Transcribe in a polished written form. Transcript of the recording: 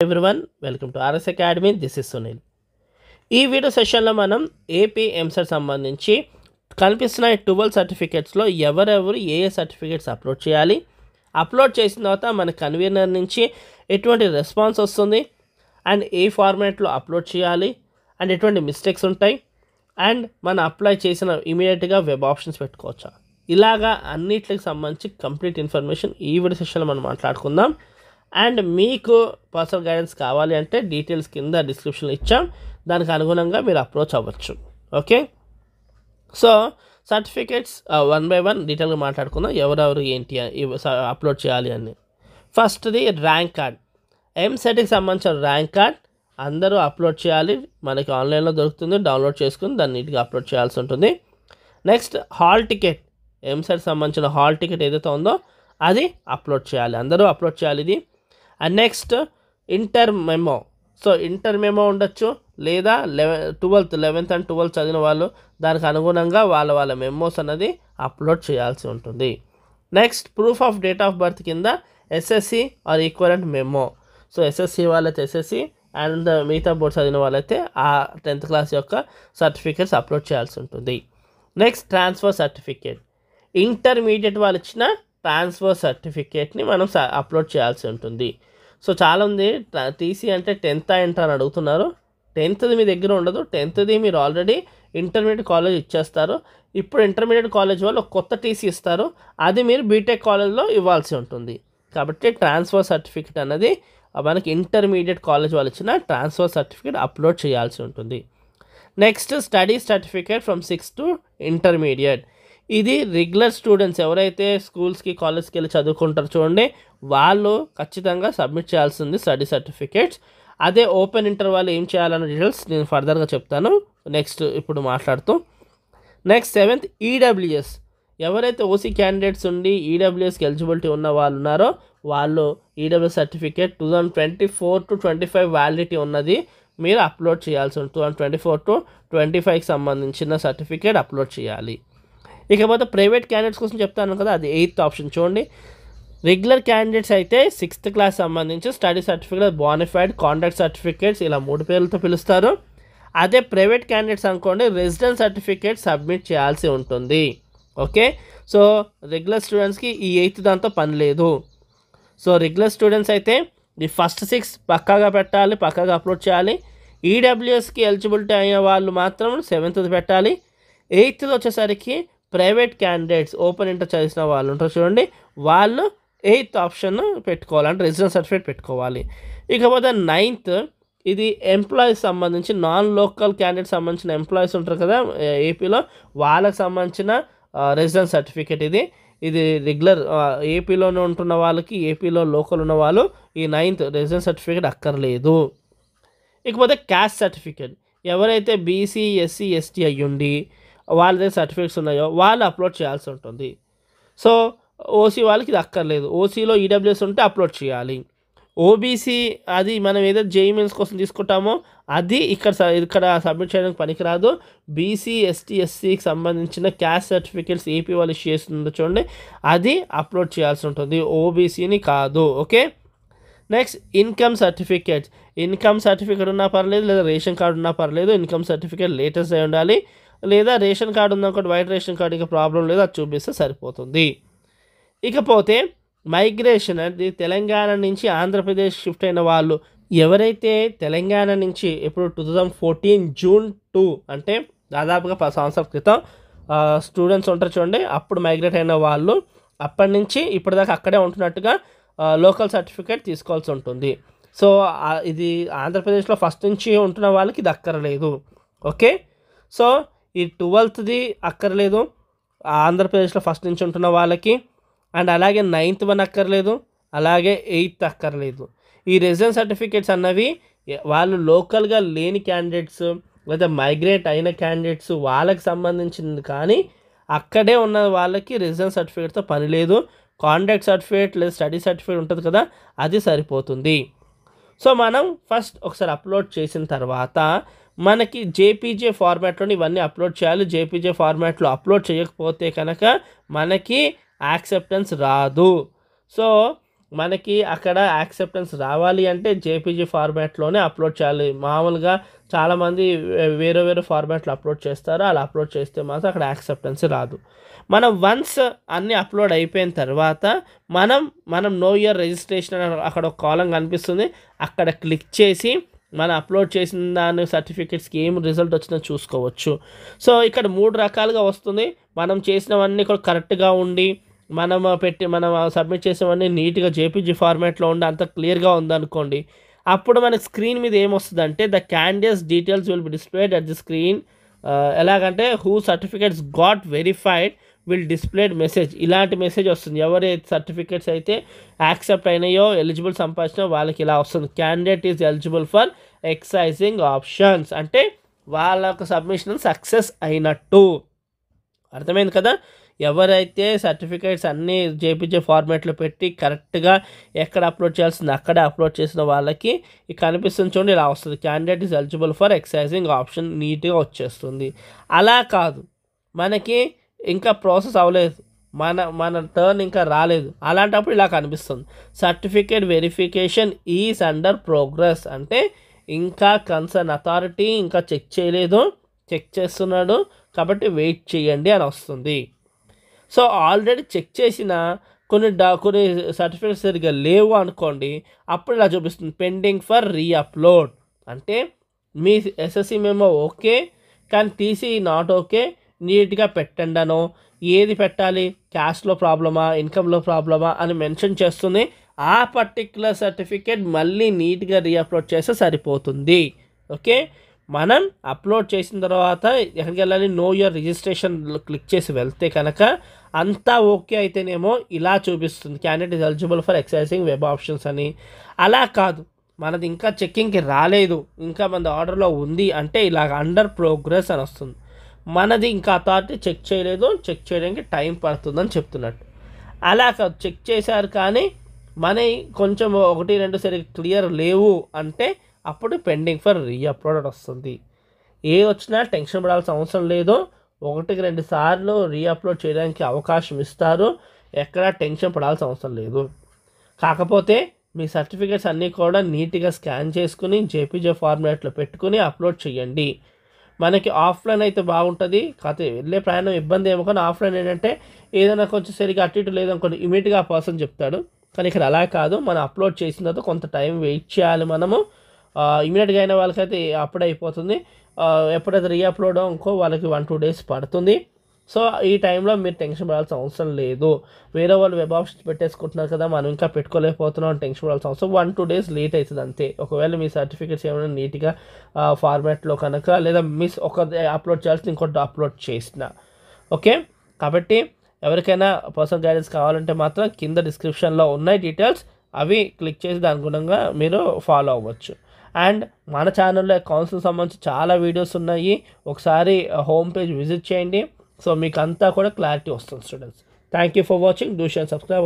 everyone, welcome to RS Academy. This is Sunil. ఈ video సెషన్లో మనం ఏపీ ఎంసెట్ సంబంధించి కనిపిస్తున్న 12 సర్టిఫికేట్స్లో ఎవరెవరు ఏ సర్టిఫికేట్స్ అప్లోడ్ చేయాలి, అప్లోడ్ చేసిన తర్వాత మన కన్వీనర్ నుంచి ఎటువంటి రెస్పాన్స్ వస్తుంది, అండ్ ఏ ఫార్మాట్లో అప్లోడ్ చేయాలి, అండ్ ఎటువంటి మిస్టేక్స్ ఉంటాయి, అండ్ మనం అప్లై చేసిన ఇమీడియట్గా వెబ్ ఆప్షన్స్ పెట్టుకోవచ్చా, ఇలాగా అన్నిటికి సంబంధించి కంప్లీట్ ఇన్ఫర్మేషన్ ఈ వీడియో సెషన్లో మనం మాట్లాడుకుందాం. అండ్ మీకు పర్సనల్ గైడెన్స్ కావాలి అంటే డీటెయిల్స్ కింద డిస్క్రిప్షన్లో ఇచ్చాం, దానికి అనుగుణంగా మీరు అప్రోచ్ అవ్వచ్చు. Okay, so certificates one by one డీటెయిల్గా మాట్లాడుకుందాం, ఎవరెవరు ఏంటి అప్లోడ్ చేయాలి అని. ఫస్ట్ది ర్యాంక్ కార్డ్. ఎంసెట్కి సంబంధించిన ర్యాంక్ కార్డ్ అందరూ అప్లోడ్ చేయాలి. మనకి ఆన్లైన్లో దొరుకుతుంది, డౌన్లోడ్ చేసుకుని దాన్ని నీట్గా అప్లోడ్ చేయాల్సి ఉంటుంది. నెక్స్ట్ హాల్ టికెట్, ఎంసెట్ సంబంధించిన హాల్ టికెట్ ఏదైతే ఉందో అది అప్లోడ్ చేయాలి, అందరూ అప్లోడ్ చేయాలి ఇది. And next inter memo. So inter memo ఉండొచ్చు, లేదా 11th అండ్ 12th చదివిన వాళ్ళు దానికి అనుగుణంగా వాళ్ళ మెమోస్ అన్నది అప్లోడ్ చేయాల్సి ఉంటుంది. Next proof of date of birth కింద SSC or equivalent memo. So SSC వాళ్ళైతే ఎస్ఎస్సి, అండ్ మిగతా బోర్డు చదివిన వాళ్ళైతే ఆ 10th క్లాస్ యొక్క సర్టిఫికేట్స్ అప్లోడ్ చేయాల్సి ఉంటుంది. Next transfer certificate. ఇంటర్మీడియట్ వాళ్ళు ఇచ్చిన ట్రాన్స్ఫర్ సర్టిఫికేట్ని మనం అప్లోడ్ చేయాల్సి ఉంటుంది. సో చాలామంది టీసీ అంటే 10th ఇంటర్ అని అడుగుతున్నారు. 10th మీ దగ్గర ఉండదు, 10th మీరు ఆల్రెడీ ఇంటర్మీడియట్ కాలేజ్ ఇచ్చేస్తారు. ఇప్పుడు ఇంటర్మీడియట్ కాలేజ్ వాళ్ళు కొత్త టీసీ ఇస్తారు, అది మీరు బీటెక్ కాలేజ్లో ఇవ్వాల్సి ఉంటుంది. కాబట్టి ట్రాన్స్ఫర్ సర్టిఫికేట్ అన్నది మనకి ఇంటర్మీడియట్ కాలేజ్ వాళ్ళు ఇచ్చిన ట్రాన్స్ఫర్ సర్టిఫికేట్ అప్లోడ్ చేయాల్సి ఉంటుంది. Next study certificate from 6th to intermediate. ఇది రెగ్యులర్ స్టూడెంట్స్ ఎవరైతే స్కూల్స్కి కాలేజ్కి వెళ్ళి చదువుకుంటారో చూడండి, వాళ్ళు ఖచ్చితంగా సబ్మిట్ చేయాల్సింది స్టడీ సర్టిఫికేట్స్. అదే ఓపెన్ ఇంటర్ వాళ్ళు ఏం చేయాలన్న డీటెయిల్స్ నేను ఫర్దర్గా చెప్తాను నెక్స్ట్ ఇప్పుడు మాట్లాడుతూ. Next 7th EWS. ఎవరైతే ఓసీ క్యాండిడేట్స్ ఉండి ఈడబ్ల్యూఎస్కి ఎలిజిబిలిటీ ఉన్న వాళ్ళు ఉన్నారో వాళ్ళు ఈడబ్ల్యూఎస్ సర్టిఫికేట్ 2024 to 25 వ్యాలిడిటీ ఉన్నది మీరు అప్లోడ్ చేయాల్సి ఉంటుంది. 2024 to 25కి సంబంధించిన సర్టిఫికేట్ అప్లోడ్ చేయాలి. ఇకపోతే ప్రైవేట్ క్యాండిడేట్స్ కోసం చెప్తాను కదా, అది 8th ఆప్షన్ చూడండి. రెగ్యులర్ క్యాండిడేట్స్ అయితే 6th క్లాస్ సంబంధించి study certificate, bonafide, conduct certificates ఇలా 3 పేర్లతో పిలుస్తారు. అదే ప్రైవేట్ క్యాండిడేట్స్ అనుకోండి రెసిడెన్స్ సర్టిఫికేట్ సబ్మిట్ చేయాల్సి ఉంటుంది. ఓకే, సో రెగ్యులర్ స్టూడెంట్స్కి ఈ 8th దాంతో పని లేదు. సో రెగ్యులర్ స్టూడెంట్స్ అయితే ఈ ఫస్ట్ 6 పక్కాగా పెట్టాలి, పక్కాగా అప్లోడ్ చేయాలి. ఈడబ్ల్యూఎస్కి ఎలిజిబిలిటీ అయిన వాళ్ళు మాత్రం 7th పెట్టాలి. 8th వచ్చేసరికి ప్రైవేట్ క్యాండిడేట్స్ ఓపెన్ ఇంటర్ చదివిన వాళ్ళు ఉంటారు చూడండి, వాళ్ళు 8th ఆప్షన్ పెట్టుకోవాలి, అంటే రెసిడెన్స్ సర్టిఫికేట్ పెట్టుకోవాలి. ఇకపోతే 9th ఇది ఎంప్లాయీస్ సంబంధించి, నాన్ లోకల్ క్యాండిడేట్ సంబంధించిన ఎంప్లాయీస్ ఉంటారు కదా ఏపీలో, వాళ్ళకి సంబంధించిన రెసిడెన్స్ సర్టిఫికేట్ ఇది రెగ్యులర్ ఏపీలోనే ఉంటున్న వాళ్ళకి, ఏపీలో లోకల్ ఉన్న వాళ్ళు ఈ 9th రెసిడెన్స్ సర్టిఫికేట్ అక్కర్లేదు. ఇకపోతే క్యాస్ట్ సర్టిఫికేట్. ఎవరైతే బీసీ, ఎస్సీ, ఎస్టీ అయ్యుండి వాళ్ళ దగ్గర సర్టిఫికేట్స్ ఉన్నాయో వాళ్ళు అప్లోడ్ చేయాల్సి ఉంటుంది. సో ఓసీ వాళ్ళకి ఇది అక్కర్లేదు, ఓసీలో ఈడబ్ల్యూఎస్ ఉంటే అప్లోడ్ చేయాలి. ఓబీసీ అది మనం ఏదైతే జేఈ మెయిన్స్ కోసం తీసుకుంటామో అది ఇక్కడ సబ్మిట్ చేయడానికి పనికిరాదు. బీసీ, ఎస్టీ, ఎస్సీకి సంబంధించిన క్యాస్ట్ సర్టిఫికేట్స్ ఏపీ వాళ్ళు ఇష్యూ చేస్తుందో చూడండి, అది అప్లోడ్ చేయాల్సి ఉంటుంది, ఓబీసీని కాదు. Okay, next income certificates. Income certificate ఉన్నా పర్లేదు, లేదా రేషన్ కార్డు ఉన్నా పర్లేదు, ఇన్కమ్ సర్టిఫికేట్ లేటెస్ట్ అయి ఉండాలి. లేదా రేషన్ కార్డు ఉందనుకోండి, వైట్ రేషన్ కార్డు ఇంకా ప్రాబ్లం లేదు, అది చూపిస్తే సరిపోతుంది. ఇకపోతే మైగ్రేషన్, అది తెలంగాణ నుంచి ఆంధ్రప్రదేశ్ షిఫ్ట్ అయిన వాళ్ళు ఎవరైతే తెలంగాణ నుంచి ఇప్పుడు 2014 June 2 అంటే దాదాపుగా 10 సంవత్సరాల క్రితం స్టూడెంట్స్ ఉంటారు చూడండి, అప్పుడు మైగ్రేట్ అయిన వాళ్ళు అప్పటి నుంచి ఇప్పటిదాకా అక్కడే ఉంటున్నట్టుగా లోకల్ సర్టిఫికేట్ తీసుకోవాల్సి ఉంటుంది. సో ఇది ఆంధ్రప్రదేశ్లో ఫస్ట్ నుంచి ఉంటున్న వాళ్ళకి ఇది అక్కర్లేదు. ఓకే, సో ఈ 12th అక్కర్లేదు ఆంధ్రప్రదేశ్లో ఫస్ట్ నుంచి ఉంటున్న వాళ్ళకి, అండ్ అలాగే 9th అక్కర్లేదు, అలాగే 8th అక్కర్లేదు. ఈ రెసిడెన్స్ సర్టిఫికేట్స్ అన్నవి వాళ్ళు లోకల్గా లేని క్యాండిడేట్స్ లేదా మైగ్రేట్ అయిన క్యాండిడేట్స్ వాళ్ళకి సంబంధించింది, కానీ అక్కడే ఉన్న వాళ్ళకి రెసిడెన్స్ సర్టిఫికేట్తో పని లేదు. కాంటాక్ట్ సర్టిఫికేట్ లేదా స్టడీ సర్టిఫికేట్ ఉంటుంది కదా, అది సరిపోతుంది. సో మనం ఫస్ట్ ఒకసారి అప్లోడ్ చేసిన తర్వాత మనకి జేపీజే ఫార్మాట్లోని ఇవన్నీ అప్లోడ్ చేయాలి. జేపీజే ఫార్మాట్లో అప్లోడ్ చేయకపోతే కనుక మనకి యాక్సెప్టెన్స్ రాదు. సో మనకి అక్కడ యాక్సెప్టెన్స్ రావాలి అంటే జేపీజీ ఫార్మాట్లోనే అప్లోడ్ చేయాలి. మామూలుగా చాలామంది వేరే వేరే ఫార్మాట్లో అప్లోడ్ చేస్తారు. అలా అప్లోడ్ చేస్తే మాత్రం అక్కడ యాక్సెప్టెన్స్ రాదు. మనం వన్స్ అన్నీ అప్లోడ్ అయిపోయిన తర్వాత మనం నో యువర్ రిజిస్ట్రేషన్ అని అక్కడ ఒక కాలం కనిపిస్తుంది. అక్కడ క్లిక్ చేసి మనం అప్లోడ్ చేసిన దాని సర్టిఫికేట్స్కి ఏం రిజల్ట్ వచ్చిందో చూసుకోవచ్చు. సో ఇక్కడ 3 రకాలుగా వస్తుంది. మనం చేసినవన్నీ కూడా కరెక్ట్గా ఉండి మనం సబ్మిట్ చేసేవన్నీ నీట్గా జేపీజీ ఫార్మాట్లో ఉండి అంత క్లియర్గా ఉందనుకోండి, అప్పుడు మనకి స్క్రీన్ మీద ఏమొస్తుందంటే the candidates details will be displayed at the screen. ఎలాగంటే who certificates got verified will displayed message, ఇలాంటి మెసేజ్ వస్తుంది. ఎవరి సర్టిఫికేట్స్ అయితే యాక్సెప్ట్ అయినాయో ఎలిజిబుల్ సంపాదించినా వాళ్ళకి ఇలా వస్తుంది, candidate is eligible for exercising options, అంటే వాళ్ళ సబ్మిషన్ సక్సెస్ అయినట్టు. అర్థమైంది కదా? ఎవరైతే సర్టిఫికేట్స్ అన్నీ జేపీజీ ఫార్మాట్లో పెట్టి కరెక్ట్గా ఎక్కడ అప్లోడ్ చేయాల్సింది అక్కడే అప్లోడ్ చేసిన వాళ్ళకి ఈ కనిపిస్తుంది చూడండి, ఇలా వస్తుంది, candidate is eligible for exercising option, నీట్గా వచ్చేస్తుంది. అలా కాదు, మనకి ఇంకా ప్రాసెస్ అవ్వలేదు, మన టర్న్ ఇంకా రాలేదు, అలాంటప్పుడు ఇలా కనిపిస్తుంది, certificate verification is under progress, అంటే ఇంకా కన్సర్న్ అథారిటీ ఇంకా చెక్ చేయలేదు, చెక్ చేస్తున్నాడు కాబట్టి వెయిట్ చేయండి అని వస్తుంది. సో ఆల్రెడీ చెక్ చేసిన కొన్ని సర్టిఫికేట్స్ సరిగ్గా లేవు అనుకోండి, అప్పుడు ఇలా చూపిస్తుంది పెండింగ్ ఫర్ రీఅప్లోడ్, అంటే మీ ఎస్ఎస్సి మెమో ఓకే కానీ టీసీ నాట్ ఓకే, నీట్గా పెట్టండి అనో, ఏది పెట్టాలి, క్యాస్ట్లో ప్రాబ్లమా ఇన్కంలో ప్రాబ్లమా అని మెన్షన్ చేస్తుంది. ఆ పర్టిక్యులర్ సర్టిఫికేట్ మళ్ళీ నీట్గా రీఅప్లోడ్ చేస్తే సరిపోతుంది. ఓకే, మనం అప్లోడ్ చేసిన తర్వాత ఎక్కడికి వెళ్ళాలి, నో యువర్ రిజిస్ట్రేషన్ క్లిక్ చేసి వెళ్తే కనుక అంతా ఓకే అయితేనేమో ఇలా చూపిస్తుంది, candidate is eligible for exercising web options అని. అలా కాదు, మనది ఇంకా చెక్కింగ్కి రాలేదు, ఇంకా మనది ఆర్డర్లో ఉంది అంటే ఇలాగ అండర్ ప్రోగ్రెస్ అని వస్తుంది. మనది ఇంకా అథారిటీ చెక్ చేయలేదు, చెక్ చేయడానికి టైం పడుతుందని చెప్తున్నట్టు. అలా కాదు, చెక్ చేశారు కానీ మన కొంచెం 1-2 సరిగ్గా క్లియర్ లేవు అంటే అప్పుడు పెండింగ్ ఫర్ రీఅప్లోడ్ వస్తుంది. ఏది వచ్చినా టెన్షన్ పడాల్సిన అవసరం లేదు, 1-2 సార్లు రీఅప్లోడ్ చేయడానికి అవకాశం ఇస్తారు, ఎక్కడా టెన్షన్ పడాల్సిన అవసరం లేదు. కాకపోతే మీ సర్టిఫికేట్స్ అన్నీ కూడా నీట్గా స్కాన్ చేసుకుని జేపీజీ ఫార్మాట్లో పెట్టుకుని అప్లోడ్ చేయండి. మనకి ఆఫ్లైన్ అయితే బాగుంటుంది, కాకపోతే వెళ్ళే ప్రయాణం ఇబ్బంది ఏమో, కానీ ఆఫ్లైన్ ఏంటంటే ఏదైనా కొంచెం సరిగ్గా అటు ఇటు లేదనుకోండి ఇమీడియట్గా ఆ పర్సన్ చెప్తాడు. కానీ ఇక్కడ అలా కాదు, మనం అప్లోడ్ చేసిన తర్వాత కొంత టైం వెయిట్ చేయాలి మనము. ఇమీడియట్గా అయిన వాళ్ళకైతే అప్పుడే అయిపోతుంది, ఎప్పుడైతే రీఅప్లోడ్ ఇంకో వాళ్ళకి 1-2 డేస్ పడుతుంది. సో ఈ టైంలో మీరు టెన్షన్ పడాల్సిన అవసరం లేదు. వేరే వాళ్ళు వెబ్ ఆప్షన్స్ పెట్టేసుకుంటున్నారు కదా, మనం ఇంకా పెట్టుకోలేకపోతున్నాం టెన్షన్ పడాల్సిన అవసరం 1-2 డేస్ లేట్ అవుతుంది అంతే. ఒకవేళ మీ సర్టిఫికేట్స్ ఏమైనా నీట్గా ఫార్మాట్లో కనుక, లేదా మిస్ ఒక అప్లోడ్ చేయాల్సి ఇంకోటి అప్లోడ్ చేసిన. ఓకే, కాబట్టి ఎవరికైనా పర్సనల్ గైడెన్స్ కావాలంటే మాత్రం కింద డిస్క్రిప్షన్లో ఉన్నాయి డీటెయిల్స్, అవి క్లిక్ చేసి దాని గుణంగా మీరు ఫాలో అవ్వచ్చు. అండ్ మన ఛానల్లో కౌన్సిలింగ్ సంబంధించి చాలా వీడియోస్ ఉన్నాయి, ఒకసారి హోమ్ పేజ్ విజిట్ చేయండి. సో మీకు అంతా కూడా క్లారిటీ వస్తుంది students. Thank you for watching, do share, subscribe.